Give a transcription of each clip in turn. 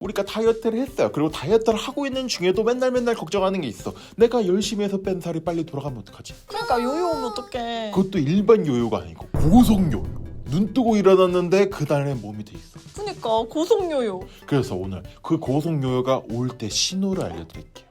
우리가 다이어트를 했어요. 그리고 다이어트를 하고 있는 중에도 맨날 걱정하는 게 있어. 내가 열심히 해서 뺀 살이 빨리 돌아가면 어떡하지? 그러니까 요요 오면 어떡해. 그것도 일반 요요가 아니고 고속 요요. 눈 뜨고 일어났는데 그날의 몸이 돼 있어. 그러니까 고속 요요. 그래서 오늘 그 고속 요요가 올 때 신호를 알려드릴게요.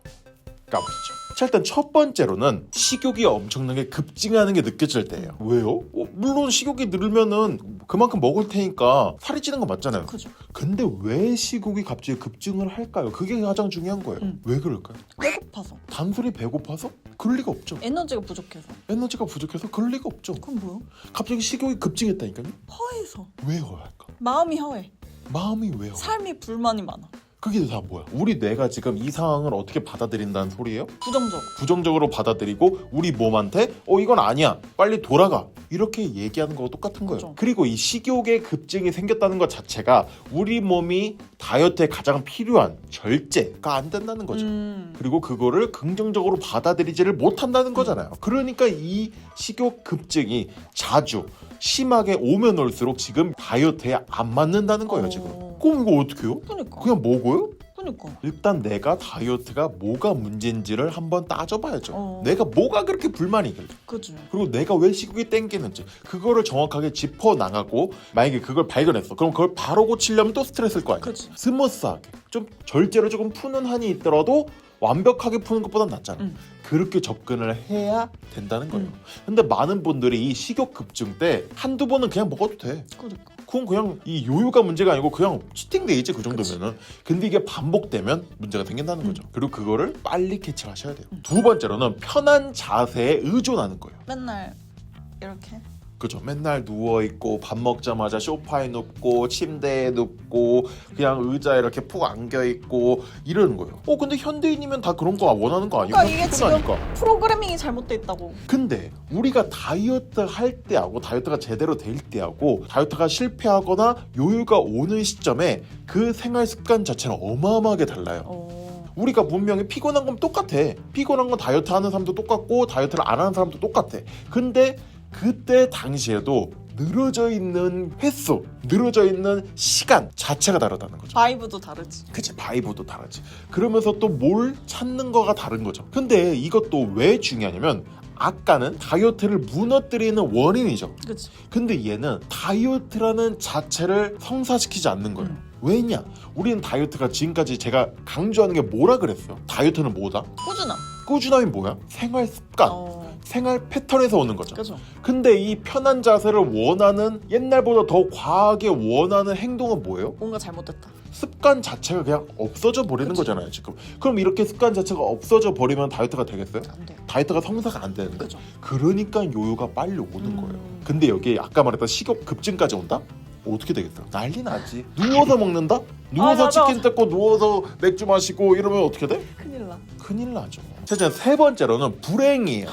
까보시죠. 자, 일단 첫 번째로는 식욕이 엄청나게 급증하는 게 느껴질 때예요. 왜요? 물론 식욕이 늘면은 그만큼 먹을 테니까 살이 찌는 거 맞잖아요. 그죠. 근데 왜 식욕이 갑자기 급증을 할까요? 그게 가장 중요한 거예요. 왜 그럴까요? 배고파서. 단순히 배고파서? 그럴 리가 없죠. 에너지가 부족해서. 에너지가 부족해서 그럴 리가 없죠. 그럼 뭐요? 갑자기 식욕이 급증했다니까요? 허해서. 왜 허할까? 마음이 허해. 마음이 왜 허해? 삶이 불만이 많아. 그게 다 뭐야? 우리 뇌가 지금 이 상황을 어떻게 받아들인다는 소리예요? 부정적. 부정적으로 받아들이고 우리 몸한테 이건 아니야 빨리 돌아가 이렇게 얘기하는 거와 똑같은 거예요. 그렇죠. 그리고 이 식욕의 급증이 생겼다는 것 자체가 우리 몸이 다이어트에 가장 필요한 절제가 안 된다는 거죠. 그리고 그거를 긍정적으로 받아들이지를 못한다는 거잖아요. 그러니까 이 식욕 급증이 자주 심하게 오면 올수록 지금 다이어트에 안 맞는다는 거예요. 지금. 그럼 이거 어떻게 해요? 그러니까. 그냥 먹어요? 그러니까. 일단 내가 다이어트가 뭐가 문제인지를 한번 따져봐야죠. 어. 내가 뭐가 그렇게 불만이 있길래, 그죠. 그리고 내가 왜 식욕이 땡기는지 그거를 정확하게 짚어나가고 만약에 그걸 발견했어. 그럼 그걸 바로 고치려면 또 스트레스일 거 아니야. 그치. 스무스하게 좀 절제로 조금 푸는 한이 있더라도 완벽하게 푸는 것보단 낫잖아. 그렇게 접근을 해야 된다는 거예요. 근데 많은 분들이 이 식욕 급증 때 한두 번은 그냥 먹어도 돼. 그러니까. 그건 그냥 이 요요가 문제가 아니고 그냥 치팅데이지 그 정도면은. 근데 이게 반복되면 문제가 생긴다는 거죠. 그리고 그거를 빨리 캐치하셔야 돼요. 두 번째로는 편한 자세에 의존하는 거예요. 맨날 이렇게. 그죠. 맨날 누워있고 밥 먹자마자 소파에 눕고 침대에 눕고 그냥 의자에 이렇게 푹 안겨있고 이러는 거예요. 근데 현대인이면 다 그런 거 원하는 거 아니에요? 그러니까 이게 지금 피곤하니까. 프로그래밍이 잘못돼 있다고. 근데 우리가 다이어트 할 때하고 다이어트가 제대로 될 때하고 다이어트가 실패하거나 요요가 오는 시점에 그 생활 습관 자체는 어마어마하게 달라요. 우리가 분명히 피곤한 건 똑같아. 피곤한 건 다이어트 하는 사람도 똑같고 다이어트를 안 하는 사람도 똑같아. 근데 그때 당시에도 늘어져 있는 횟수, 늘어져 있는 시간 자체가 다르다는 거죠. 바이브도 다르지. 그치, 바이브도 다르지. 그러면서 또 뭘 찾는 거가 다른 거죠. 근데 이것도 왜 중요하냐면 아까는 다이어트를 무너뜨리는 원인이죠. 그치. 근데 얘는 다이어트라는 자체를 성사시키지 않는 거예요. 왜냐? 우리는 다이어트가 지금까지 제가 강조하는 게 뭐라 그랬어요? 다이어트는 뭐다? 꾸준함. 꾸준함이 뭐야? 생활 습관, 생활 패턴에서 오는 거죠. 그죠. 근데 이 편한 자세를 원하는 옛날보다 더 과하게 원하는 행동은 뭐예요? 뭔가 잘못됐다. 습관 자체가 그냥 없어져 버리는 그치. 거잖아요 지금. 그럼 이렇게 습관 자체가 없어져 버리면 다이어트가 되겠어요? 안 돼. 다이어트가 성사가 안 되는데. 그죠. 그러니까 요요가 빨리 오는 거예요. 근데 여기 아까 말했던 식욕 급증까지 온다? 어떻게 되겠어요? 난리 나지. 누워서 먹는다? 누워서 맞아. 치킨 뜯고 누워서 맥주 마시고 이러면 어떻게 돼? 큰일 나. 큰일 나죠. 세 번째로는 불행이에요.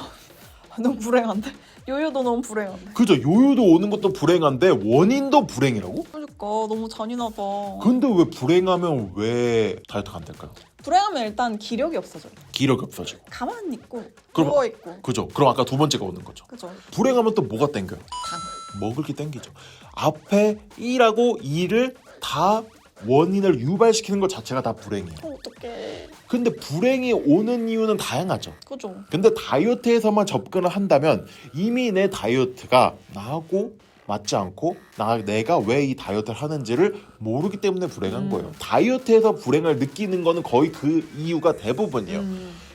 너무 불행한데? 요요도 너무 불행한데. 그죠. 요요도 오는 것도 불행한데 원인도 불행이라고? 그러니까 너무 잔인하다. 근데 왜 불행하면 왜 다이어트가 안 될까요? 불행하면 일단 기력이 없어져요. 기력이 없어지고. 가만히 있고 그럼- 누워있고. 그죠. 그럼 아까 두 번째가 오는 거죠. 그죠. 불행하면 또 뭐가 땡겨요? 당. 먹을 게 땡기죠. 앞에 1하고 2를 다 원인을 유발시키는 것 자체가 다 불행이에요. 어떡해. 근데 불행이 오는 이유는 다양하죠. 그죠. 근데 다이어트에서만 접근을 한다면 이미 내 다이어트가 나하고 맞지 않고 내가 왜 이 다이어트를 하는지를 모르기 때문에 불행한 거예요. 다이어트에서 불행을 느끼는 거는 거의 그 이유가 대부분이에요.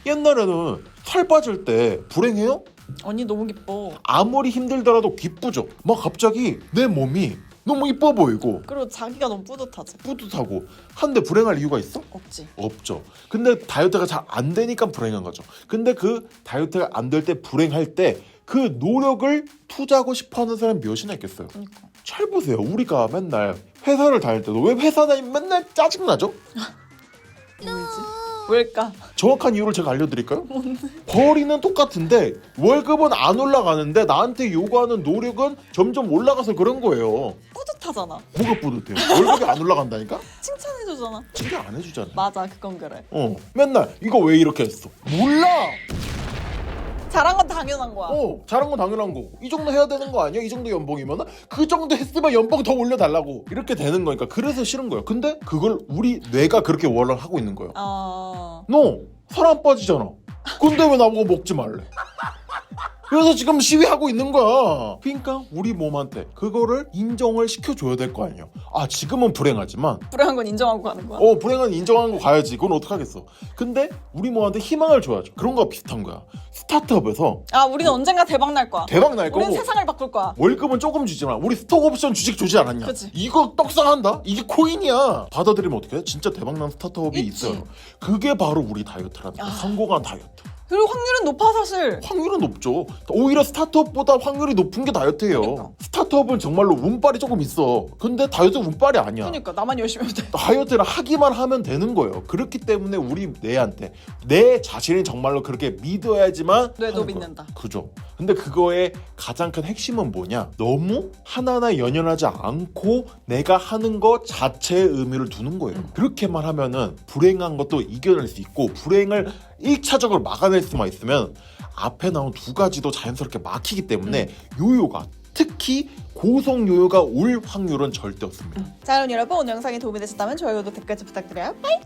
옛날에는 살 빠질 때 불행해요? 언니 너무 기뻐. 아무리 힘들더라도 기쁘죠. 막 갑자기 내 몸이 너무 이뻐 보이고 그리고 자기가 너무 뿌듯하지. 뿌듯하고 한데 불행할 이유가 있어? 없지. 없죠. 근데 다이어트가 잘 안 되니까 불행한 거죠. 근데 그 다이어트가 안 될 때 불행할 때 그 노력을 투자하고 싶어하는 사람이 몇이나 있겠어요. 그러니까. 잘 보세요. 우리가 맨날 회사를 다닐 때도 왜 회사 다니면 맨날 짜증나죠? 왜지? 왜일까? 정확한 이유를 제가 알려드릴까요? 벌이는 똑같은데 월급은 안 올라가는데 나한테 요구하는 노력은 점점 올라가서 그런 거예요. 뿌듯하잖아. 뭐가 뿌듯해요? 월급이 안 올라간다니까? 칭찬해주잖아. 진짜 안 해주잖아. 맞아, 그건 그래. 맨날 이거 왜 이렇게 했어? 몰라. 잘한 건 당연한 거야. 잘한 건 당연한 거고 이 정도 해야 되는 거 아니야? 이 정도 연봉이면 그 정도 했으면 연봉 더 올려달라고 이렇게 되는 거니까 그래서 싫은 거야. 근데 그걸 우리 뇌가 그렇게 원을 하고 있는 거야. 너 살 안 빠지잖아. 근데 왜 나보고 먹지 말래? 그래서 지금 시위하고 있는 거야. 그러니까 우리 몸한테 그거를 인정을 시켜줘야 될 거 아니에요. 아 지금은 불행하지만 불행한 건 인정하고 가는 거야. 불행한 인정하는 거 가야지. 그건 어떡하겠어. 근데 우리 몸한테 희망을 줘야죠. 그런 거 비슷한 거야. 스타트업에서 우리는 언젠가 대박 날 거야. 대박 날 거고 우린 세상을 바꿀 거야. 월급은 조금 주지만 우리 스톡옵션 주식 주지 않았냐? 그치. 이거 떡상한다? 이게 코인이야. 받아들이면 어떻게 해? 진짜 대박난 스타트업이 있지. 있어요. 그게 바로 우리 다이어트라는 거야. 성공한 다이어트. 그리고 확률은 높아 사실. 확률은 높죠. 오히려 스타트업보다 확률이 높은 게 다이어트예요. 그러니까. 스타트업은 정말로 운빨이 조금 있어. 근데 다이어트 운빨이 아니야. 그러니까 나만 열심히 하면 돼. 다이어트를 하기만 하면 되는 거예요. 그렇기 때문에 우리 뇌한테 내 자신이 정말로 그렇게 믿어야지만 뇌도 하는 거야. 믿는다. 그죠. 근데 그거의 가장 큰 핵심은 뭐냐? 너무 하나하나 연연하지 않고 내가 하는 것 자체의 의미를 두는 거예요. 그렇게만 하면은 불행한 것도 이겨낼 수 있고 불행을 1차적으로 막아낼 수만 있으면 앞에 나온 두 가지도 자연스럽게 막히기 때문에 요요가 특히 고속 요요가 올 확률은 절대 없습니다. 자 그럼 여러분 오늘 영상이 도움이 되셨다면 좋아요도 댓글도 부탁드려요. 빠이.